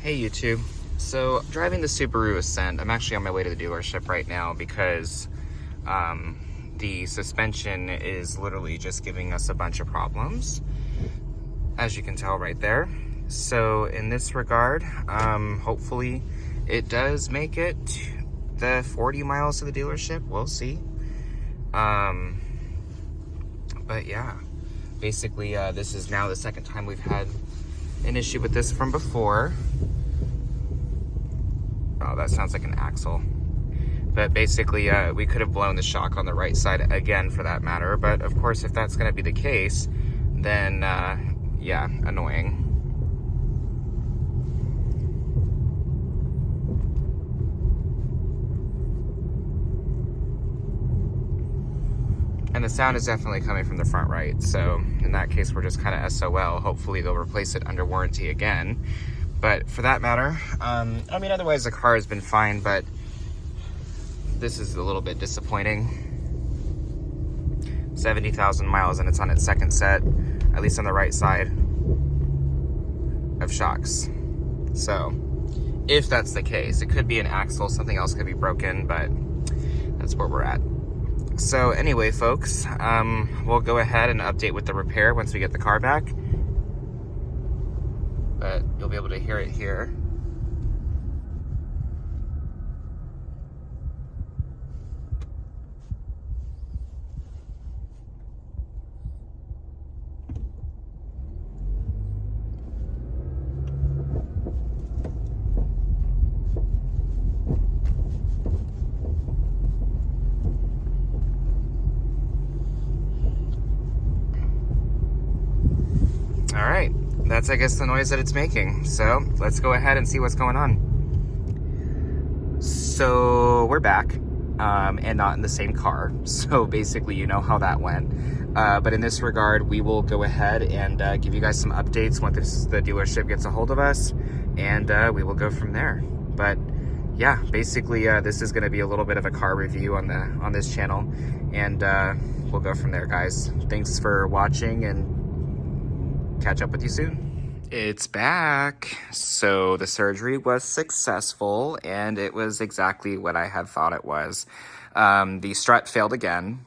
Hey YouTube. So driving the Subaru Ascent, I'm actually on my way to the dealership right now because the suspension is literally just giving us a bunch of problems, as you can tell right there. So in this regard, hopefully it does make it the 40 miles to the dealership. We'll see. But yeah, basically this is now the second time we've had an issue with this from before. Oh, that sounds like an axle. But basically, we could have blown the shock on the right side again for that matter. But of course, if that's going to be the case, then yeah, annoying. And the sound is definitely coming from the front right. So in that case, we're just kind of SOL. Hopefully they'll replace it under warranty again. But for that matter, I mean, otherwise the car has been fine, but this is a little bit disappointing. 70,000 miles and it's on its second set, at least on the right side, of shocks. So if that's the case, it could be an axle, something else could be broken, but that's where we're at. So anyway, folks, we'll go ahead and update with the repair once we get the car back. But you'll be able to hear it here. All right. That's, I guess, the noise that it's making. So let's go ahead and see what's going on. So we're back, and not in the same car. So basically, you know how that went. But in this regard, we will go ahead and give you guys some updates once the dealership gets a hold of us, and we will go from there. But yeah, basically, this is going to be a little bit of a car review on this channel, and we'll go from there, guys. Thanks for watching, and catch up with you soon. It's back. So the surgery was successful and it was exactly what I had thought it was. The strut failed again.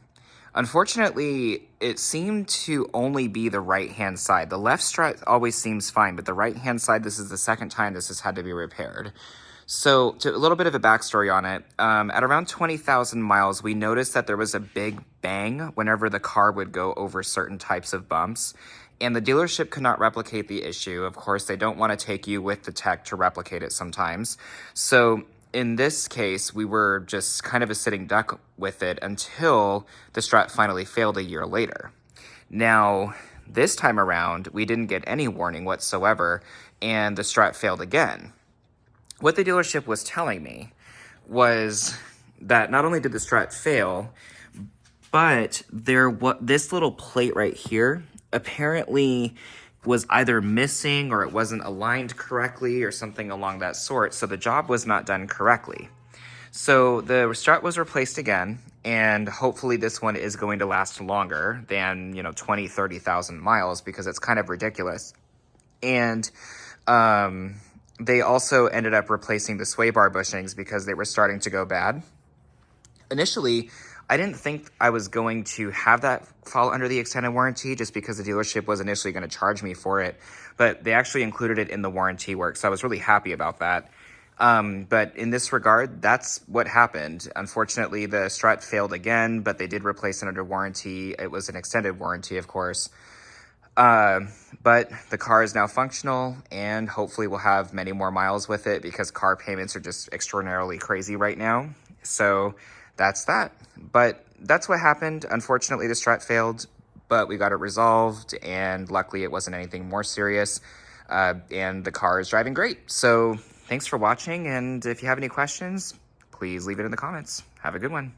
Unfortunately, it seemed to only be the right-hand side. The left strut always seems fine, but the right-hand side, this is the second time this has had to be repaired. So a little bit of a backstory on it. At around 20,000 miles, we noticed that there was a big bang whenever the car would go over certain types of bumps. And the dealership could not replicate the issue. Of course, they don't want to take you with the tech to replicate it sometimes. So in this case, we were just kind of a sitting duck with it until the strut finally failed a year later. Now, this time around, we didn't get any warning whatsoever, and the strut failed again. What the dealership was telling me was that not only did the strut fail, but this little plate right here apparently was either missing or it wasn't aligned correctly or something along that sort. So the job was not done correctly. So the strut was replaced again, and hopefully this one is going to last longer than, 20, 30,000 miles, because it's kind of ridiculous. And they also ended up replacing the sway bar bushings because they were starting to go bad. Initially, I didn't think I was going to have that fall under the extended warranty just because the dealership was initially going to charge me for it, but they actually included it in the warranty work, so I was really happy about that. But in this regard, that's what happened. Unfortunately, the strut failed again, but they did replace it under warranty. It was an extended warranty, of course. But the car is now functional, and hopefully we'll have many more miles with it because car payments are just extraordinarily crazy right now. So that's that. But that's what happened. Unfortunately, the strut failed, but we got it resolved, and luckily it wasn't anything more serious. And the car is driving great. So thanks for watching, and if you have any questions, please leave it in the comments. Have a good one.